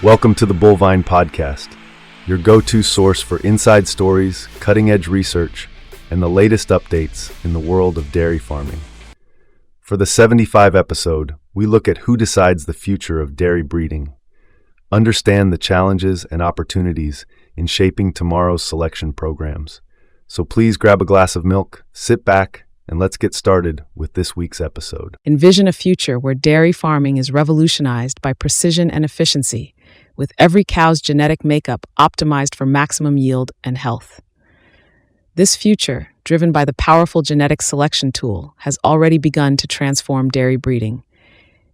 Welcome to the Bullvine Podcast, your go-to source for inside stories, cutting-edge research, and the latest updates in the world of dairy farming. For the 75 episode, we look at who decides the future of dairy breeding, understand the challenges and opportunities in shaping tomorrow's selection programs. So please grab a glass of milk, sit back, and let's get started with this week's episode. Envision a future where dairy farming is revolutionized by precision and efficiency, with every cow's genetic makeup optimized for maximum yield and health. This future, driven by the powerful genetic selection tool, has already begun to transform dairy breeding.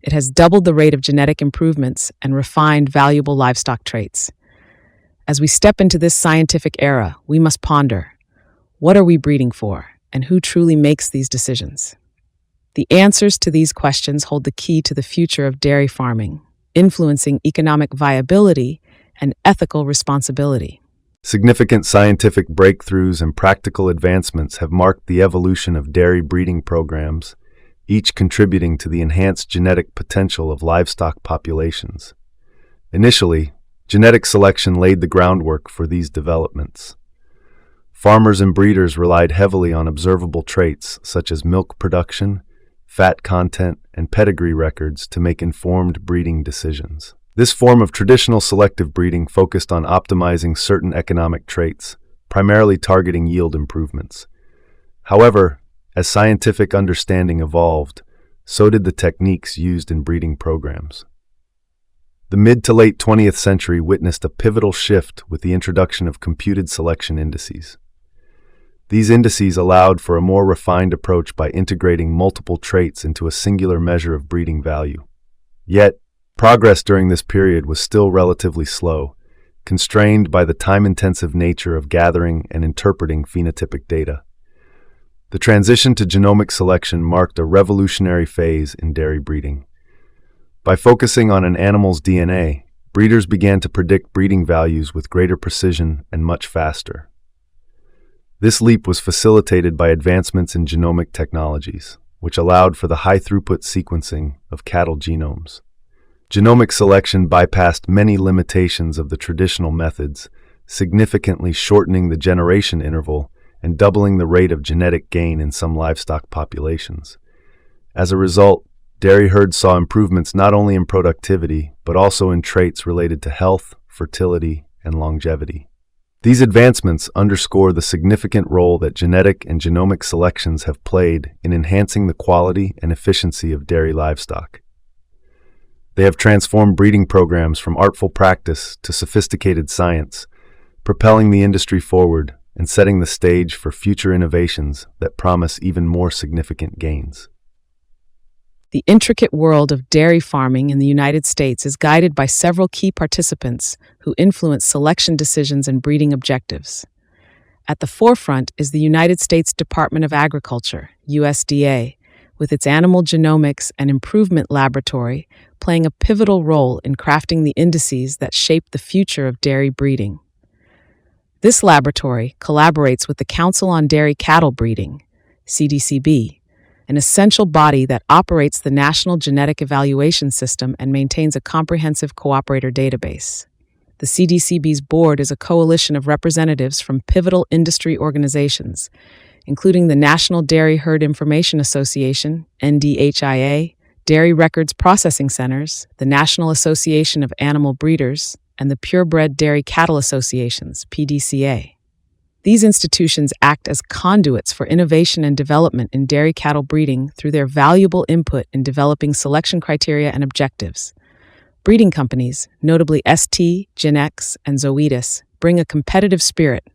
It has doubled the rate of genetic improvements and refined valuable livestock traits. As we step into this scientific era, we must ponder, what are we breeding for, and who truly makes these decisions? The answers to these questions hold the key to the future of dairy farming, influencing economic viability and ethical responsibility. Significant scientific breakthroughs and practical advancements have marked the evolution of dairy breeding programs, each contributing to the enhanced genetic potential of livestock populations. Initially, genetic selection laid the groundwork for these developments. Farmers and breeders relied heavily on observable traits such as milk production, fat content, and pedigree records to make informed breeding decisions. This form of traditional selective breeding focused on optimizing certain economic traits, primarily targeting yield improvements. However, as scientific understanding evolved, so did the techniques used in breeding programs. The mid to late 20th century witnessed a pivotal shift with the introduction of computed selection indices. These indices allowed for a more refined approach by integrating multiple traits into a singular measure of breeding value. Yet, progress during this period was still relatively slow, constrained by the time-intensive nature of gathering and interpreting phenotypic data. The transition to genomic selection marked a revolutionary phase in dairy breeding. By focusing on an animal's DNA, breeders began to predict breeding values with greater precision and much faster. This leap was facilitated by advancements in genomic technologies, which allowed for the high-throughput sequencing of cattle genomes. Genomic selection bypassed many limitations of the traditional methods, significantly shortening the generation interval and doubling the rate of genetic gain in some livestock populations. As a result, dairy herds saw improvements not only in productivity, but also in traits related to health, fertility, and longevity. These advancements underscore the significant role that genetic and genomic selections have played in enhancing the quality and efficiency of dairy livestock. They have transformed breeding programs from artful practice to sophisticated science, propelling the industry forward and setting the stage for future innovations that promise even more significant gains. The intricate world of dairy farming in the United States is guided by several key participants who influence selection decisions and breeding objectives. At the forefront is the United States Department of Agriculture, USDA, with its Animal Genomics and Improvement Laboratory playing a pivotal role in crafting the indices that shape the future of dairy breeding. This laboratory collaborates with the Council on Dairy Cattle Breeding, CDCB, an essential body that operates the National Genetic Evaluation System and maintains a comprehensive cooperator database. The CDCB's board is a coalition of representatives from pivotal industry organizations, including the National Dairy Herd Information Association, NDHIA, Dairy Records Processing Centers, the National Association of Animal Breeders, and the Purebred Dairy Cattle Associations, PDCA. These institutions act as conduits for innovation and development in dairy cattle breeding through their valuable input in developing selection criteria and objectives. Breeding companies, notably ST, Genex, and Zoetis, bring a competitive spirit.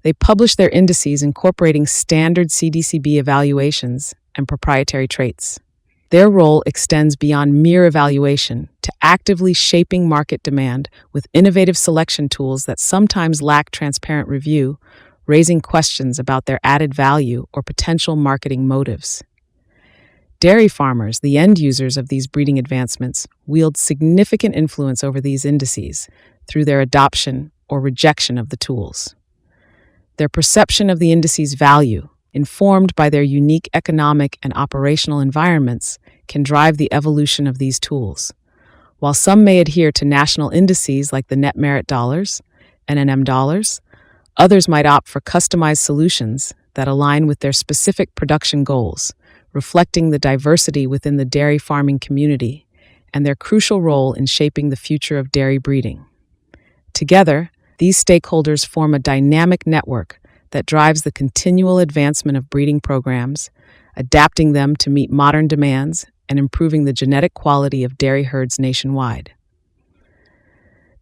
They publish their indices incorporating standard CDCB evaluations and proprietary traits. Their role extends beyond mere evaluation to actively shaping market demand with innovative selection tools that sometimes lack transparent review, raising questions about their added value or potential marketing motives. Dairy farmers, the end users of these breeding advancements, wield significant influence over these indices through their adoption or rejection of the tools. Their perception of the indices' value, informed by their unique economic and operational environments, can drive the evolution of these tools. While some may adhere to national indices like the Net Merit Dollars, NNM dollars, others might opt for customized solutions that align with their specific production goals, reflecting the diversity within the dairy farming community and their crucial role in shaping the future of dairy breeding. Together, these stakeholders form a dynamic network that drives the continual advancement of breeding programs, adapting them to meet modern demands and improving the genetic quality of dairy herds nationwide.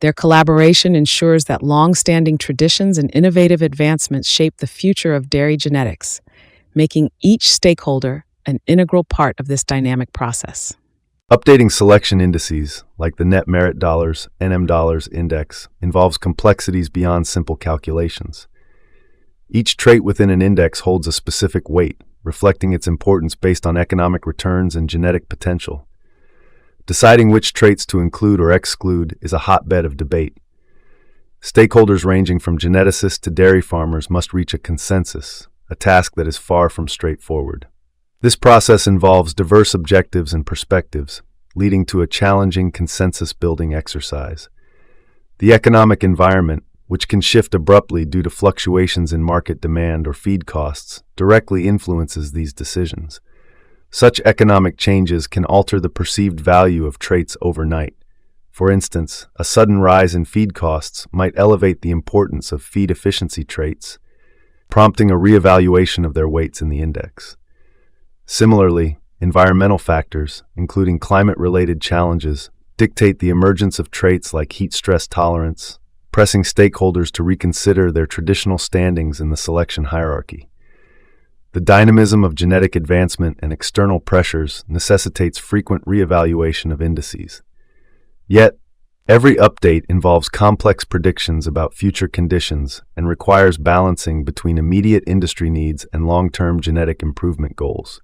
Their collaboration ensures that long-standing traditions and innovative advancements shape the future of dairy genetics, making each stakeholder an integral part of this dynamic process. Updating selection indices, like the Net Merit Dollars, NM Dollars Index, involves complexities beyond simple calculations. Each trait within an index holds a specific weight, reflecting its importance based on economic returns and genetic potential. Deciding which traits to include or exclude is a hotbed of debate. Stakeholders ranging from geneticists to dairy farmers must reach a consensus, a task that is far from straightforward. This process involves diverse objectives and perspectives, leading to a challenging consensus-building exercise. The economic environment, which can shift abruptly due to fluctuations in market demand or feed costs, directly influences these decisions. Such economic changes can alter the perceived value of traits overnight. For instance, a sudden rise in feed costs might elevate the importance of feed efficiency traits, prompting a reevaluation of their weights in the index. Similarly, environmental factors, including climate-related challenges, dictate the emergence of traits like heat stress tolerance, pressing stakeholders to reconsider their traditional standings in the selection hierarchy. The dynamism of genetic advancement and external pressures necessitates frequent reevaluation of indices. Yet, every update involves complex predictions about future conditions and requires balancing between immediate industry needs and long-term genetic improvement goals.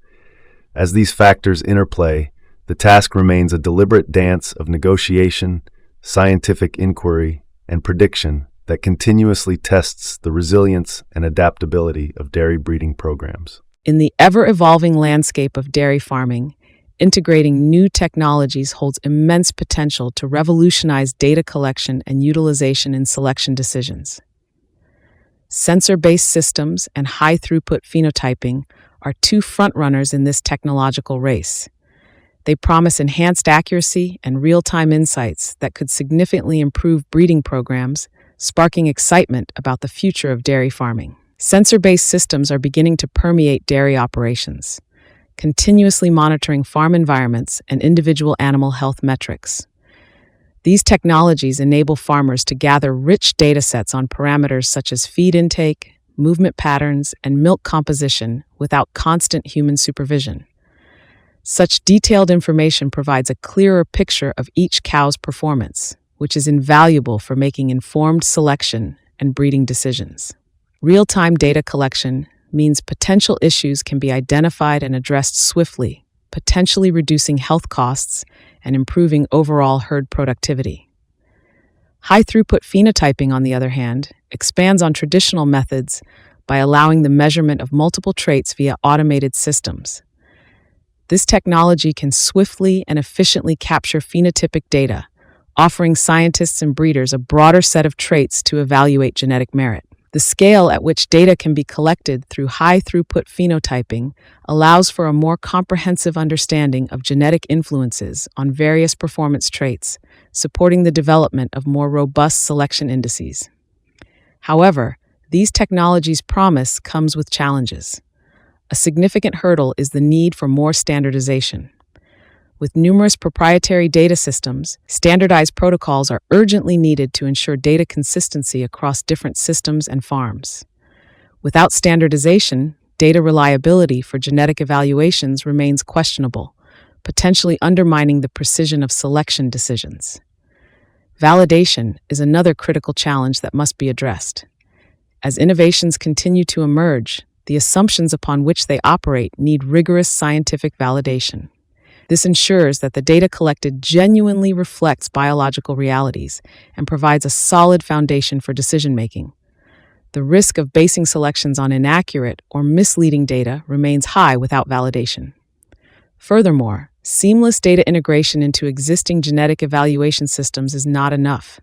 As these factors interplay, the task remains a deliberate dance of negotiation, scientific inquiry, and prediction that continuously tests the resilience and adaptability of dairy breeding programs. In the ever-evolving landscape of dairy farming, integrating new technologies holds immense potential to revolutionize data collection and utilization in selection decisions. Sensor-based systems and high-throughput phenotyping are two frontrunners in this technological race. They promise enhanced accuracy and real-time insights that could significantly improve breeding programs, sparking excitement about the future of dairy farming. Sensor-based systems are beginning to permeate dairy operations, continuously monitoring farm environments and individual animal health metrics. These technologies enable farmers to gather rich data sets on parameters such as feed intake, movement patterns, and milk composition without constant human supervision. Such detailed information provides a clearer picture of each cow's performance, which is invaluable for making informed selection and breeding decisions. Real-time data collection means potential issues can be identified and addressed swiftly, potentially reducing health costs and improving overall herd productivity. High-throughput phenotyping, on the other hand, expands on traditional methods by allowing the measurement of multiple traits via automated systems. This technology can swiftly and efficiently capture phenotypic data, offering scientists and breeders a broader set of traits to evaluate genetic merit. The scale at which data can be collected through high-throughput phenotyping allows for a more comprehensive understanding of genetic influences on various performance traits, supporting the development of more robust selection indices. However, these technologies' promise comes with challenges. A significant hurdle is the need for more standardization. With numerous proprietary data systems, standardized protocols are urgently needed to ensure data consistency across different systems and farms. Without standardization, data reliability for genetic evaluations remains questionable, potentially undermining the precision of selection decisions. Validation is another critical challenge that must be addressed. As innovations continue to emerge, the assumptions upon which they operate need rigorous scientific validation. This ensures that the data collected genuinely reflects biological realities and provides a solid foundation for decision-making. The risk of basing selections on inaccurate or misleading data remains high without validation. Furthermore, Seamless data integration into existing genetic evaluation systems is not enough.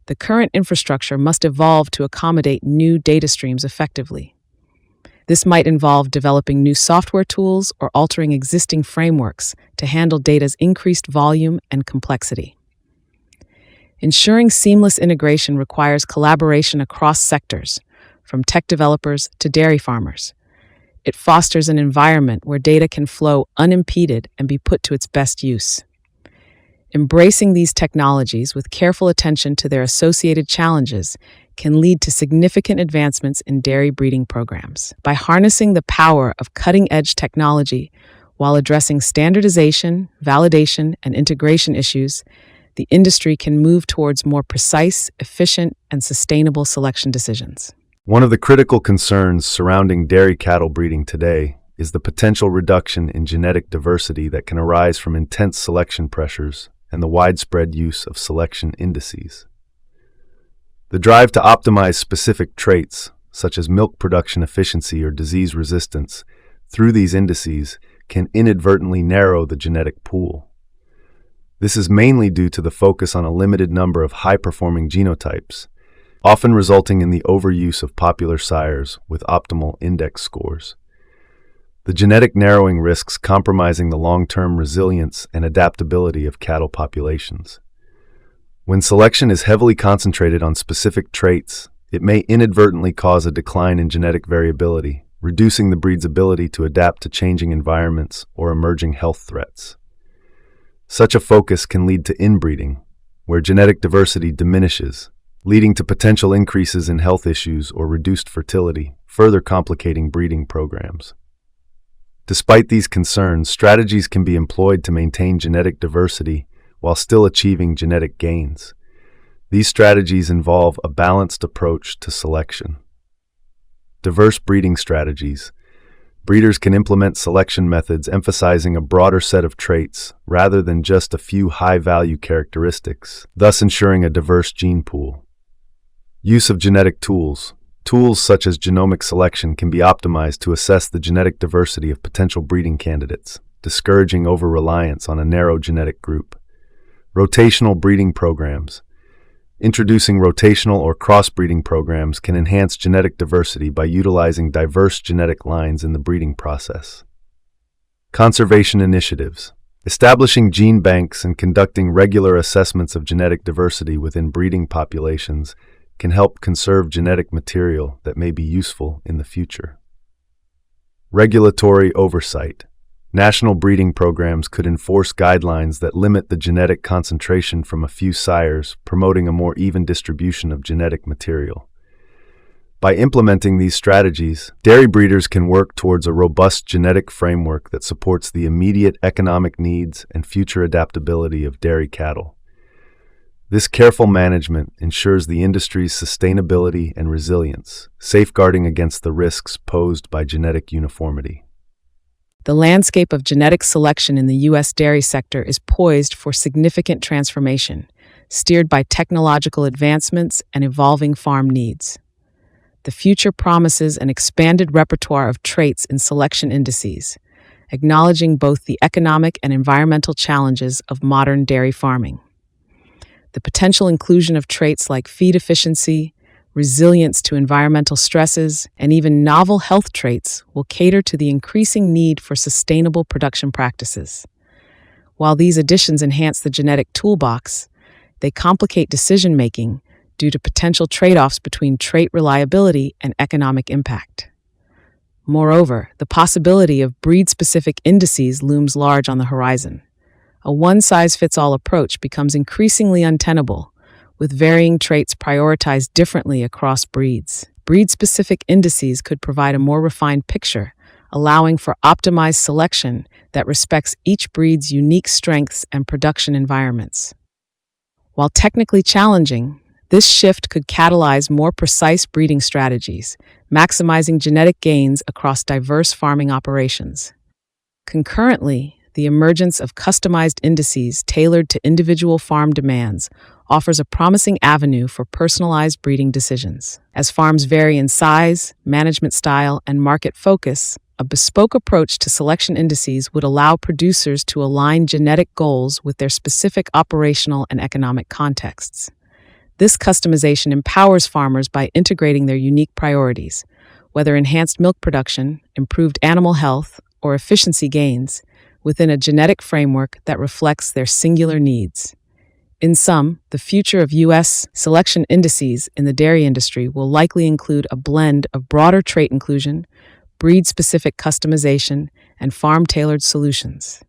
The current infrastructure must evolve to accommodate new data streams effectively. This might involve developing new software tools or altering existing frameworks to handle data's increased volume and complexity. Ensuring seamless integration requires collaboration across sectors, from tech developers to dairy farmers. It fosters an environment where data can flow unimpeded and be put to its best use. Embracing these technologies with careful attention to their associated challenges can lead to significant advancements in dairy breeding programs. By harnessing the power of cutting-edge technology while addressing standardization, validation, and integration issues, the industry can move towards more precise, efficient, and sustainable selection decisions. One of the critical concerns surrounding dairy cattle breeding today is the potential reduction in genetic diversity that can arise from intense selection pressures and the widespread use of selection indices. The drive to optimize specific traits, such as milk production efficiency or disease resistance, through these indices can inadvertently narrow the genetic pool. This is mainly due to the focus on a limited number of high-performing genotypes, often resulting in the overuse of popular sires with optimal index scores. The genetic narrowing risks compromising the long-term resilience and adaptability of cattle populations. When selection is heavily concentrated on specific traits, it may inadvertently cause a decline in genetic variability, reducing the breed's ability to adapt to changing environments or emerging health threats. Such a focus can lead to inbreeding, where genetic diversity diminishes, leading to potential increases in health issues or reduced fertility, further complicating breeding programs. Despite these concerns, strategies can be employed to maintain genetic diversity while still achieving genetic gains. These strategies involve a balanced approach to selection. Diverse breeding strategies. Breeders can implement selection methods emphasizing a broader set of traits rather than just a few high-value characteristics, thus ensuring a diverse gene pool. Use of genetic tools. Tools such as genomic selection can be optimized to assess the genetic diversity of potential breeding candidates, discouraging over-reliance on a narrow genetic group. Rotational breeding programs. Introducing rotational or crossbreeding programs can enhance genetic diversity by utilizing diverse genetic lines in the breeding process. Conservation initiatives. Establishing gene banks and conducting regular assessments of genetic diversity within breeding populations can help conserve genetic material that may be useful in the future. Regulatory oversight. National breeding programs could enforce guidelines that limit the genetic concentration from a few sires, promoting a more even distribution of genetic material. By implementing these strategies, dairy breeders can work towards a robust genetic framework that supports the immediate economic needs and future adaptability of dairy cattle. This careful management ensures the industry's sustainability and resilience, safeguarding against the risks posed by genetic uniformity. The landscape of genetic selection in the U.S. dairy sector is poised for significant transformation, steered by technological advancements and evolving farm needs. The future promises an expanded repertoire of traits in selection indices, acknowledging both the economic and environmental challenges of modern dairy farming. The potential inclusion of traits like feed efficiency, resilience to environmental stresses, and even novel health traits will cater to the increasing need for sustainable production practices. While these additions enhance the genetic toolbox, they complicate decision-making due to potential trade-offs between trait reliability and economic impact. Moreover, the possibility of breed-specific indices looms large on the horizon. A one-size-fits-all approach becomes increasingly untenable, with varying traits prioritized differently across breeds. Breed-specific indices could provide a more refined picture, allowing for optimized selection that respects each breed's unique strengths and production environments. While technically challenging, this shift could catalyze more precise breeding strategies, maximizing genetic gains across diverse farming operations. Concurrently, the emergence of customized indices tailored to individual farm demands offers a promising avenue for personalized breeding decisions. As farms vary in size, management style, and market focus, a bespoke approach to selection indices would allow producers to align genetic goals with their specific operational and economic contexts. This customization empowers farmers by integrating their unique priorities, whether enhanced milk production, improved animal health, or efficiency gains, within a genetic framework that reflects their singular needs. In sum, the future of U.S. selection indices in the dairy industry will likely include a blend of broader trait inclusion, breed-specific customization, and farm-tailored solutions.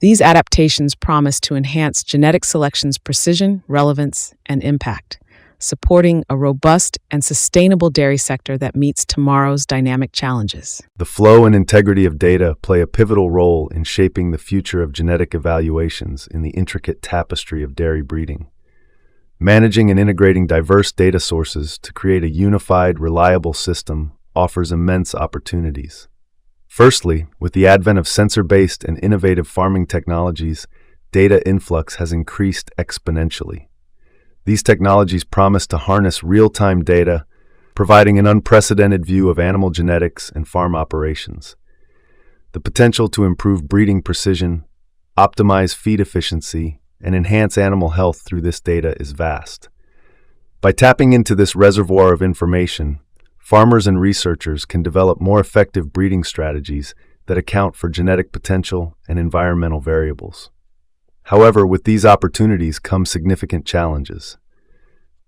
These adaptations promise to enhance genetic selection's precision, relevance, and impact, supporting a robust and sustainable dairy sector that meets tomorrow's dynamic challenges. The flow and integrity of data play a pivotal role in shaping the future of genetic evaluations in the intricate tapestry of dairy breeding. Managing and integrating diverse data sources to create a unified, reliable system offers immense opportunities. Firstly, with the advent of sensor-based and innovative farming technologies, data influx has increased exponentially. These technologies promise to harness real-time data, providing an unprecedented view of animal genetics and farm operations. The potential to improve breeding precision, optimize feed efficiency, and enhance animal health through this data is vast. By tapping into this reservoir of information, farmers and researchers can develop more effective breeding strategies that account for genetic potential and environmental variables. However, with these opportunities come significant challenges.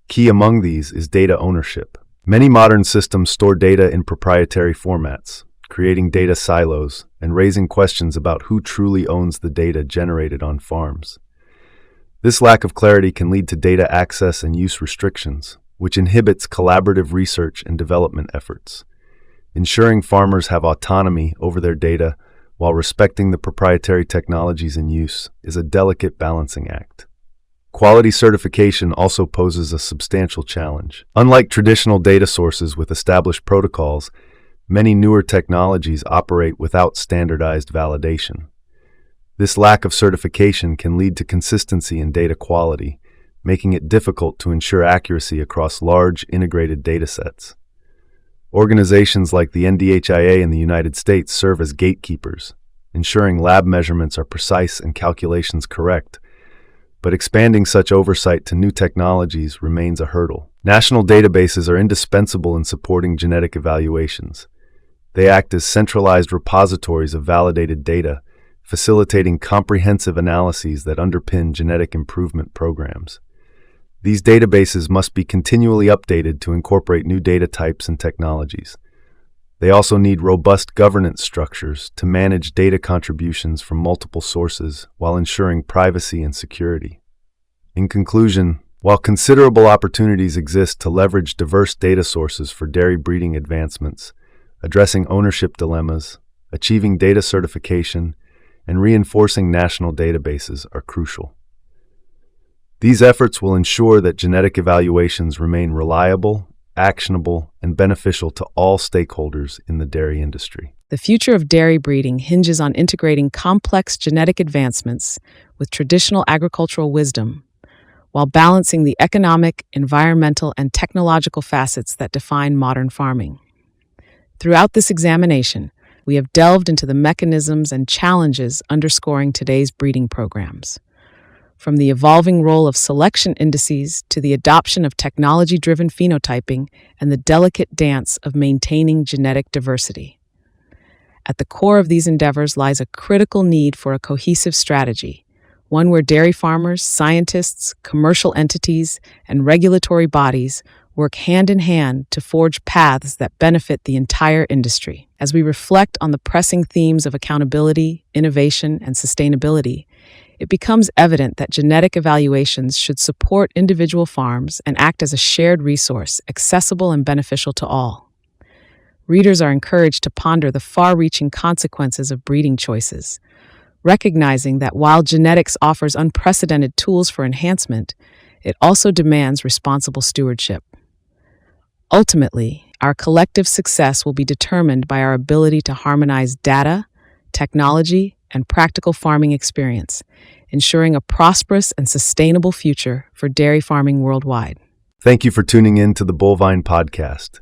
Key among these is data ownership. Many modern systems store data in proprietary formats, creating data silos and raising questions about who truly owns the data generated on farms. This lack of clarity can lead to data access and use restrictions, which inhibits collaborative research and development efforts. Ensuring farmers have autonomy over their data while respecting the proprietary technologies in use is a delicate balancing act. Quality certification also poses a substantial challenge. Unlike traditional data sources with established protocols, many newer technologies operate without standardized validation. This lack of certification can lead to consistency in data quality, making it difficult to ensure accuracy across large, integrated datasets. Organizations like the NDHIA in the United States serve as gatekeepers, ensuring lab measurements are precise and calculations correct, but expanding such oversight to new technologies remains a hurdle. National databases are indispensable in supporting genetic evaluations. They act as centralized repositories of validated data, facilitating comprehensive analyses that underpin genetic improvement programs. These databases must be continually updated to incorporate new data types and technologies. They also need robust governance structures to manage data contributions from multiple sources while ensuring privacy and security. In conclusion, while considerable opportunities exist to leverage diverse data sources for dairy breeding advancements, addressing ownership dilemmas, achieving data certification, and reinforcing national databases are crucial. These efforts will ensure that genetic evaluations remain reliable, actionable, and beneficial to all stakeholders in the dairy industry. The future of dairy breeding hinges on integrating complex genetic advancements with traditional agricultural wisdom, while balancing the economic, environmental, and technological facets that define modern farming. Throughout this examination, we have delved into the mechanisms and challenges underscoring today's breeding programs. From the evolving role of selection indices to the adoption of technology-driven phenotyping and the delicate dance of maintaining genetic diversity. At the core of these endeavors lies a critical need for a cohesive strategy, one where dairy farmers, scientists, commercial entities, and regulatory bodies work hand in hand to forge paths that benefit the entire industry. As we reflect on the pressing themes of accountability, innovation, and sustainability, it becomes evident that genetic evaluations should support individual farms and act as a shared resource, accessible and beneficial to all. Readers are encouraged to ponder the far-reaching consequences of breeding choices, recognizing that while genetics offers unprecedented tools for enhancement, it also demands responsible stewardship. Ultimately, our collective success will be determined by our ability to harmonize data, technology, and practical farming experience, ensuring a prosperous and sustainable future for dairy farming worldwide. Thank you for tuning in to the Bullvine Podcast.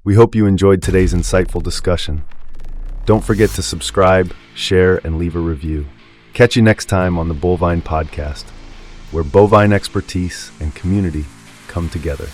We hope you enjoyed today's insightful discussion. Don't forget to subscribe, share, and leave a review. Catch you next time on the Bovine Podcast, where bovine expertise and community come together.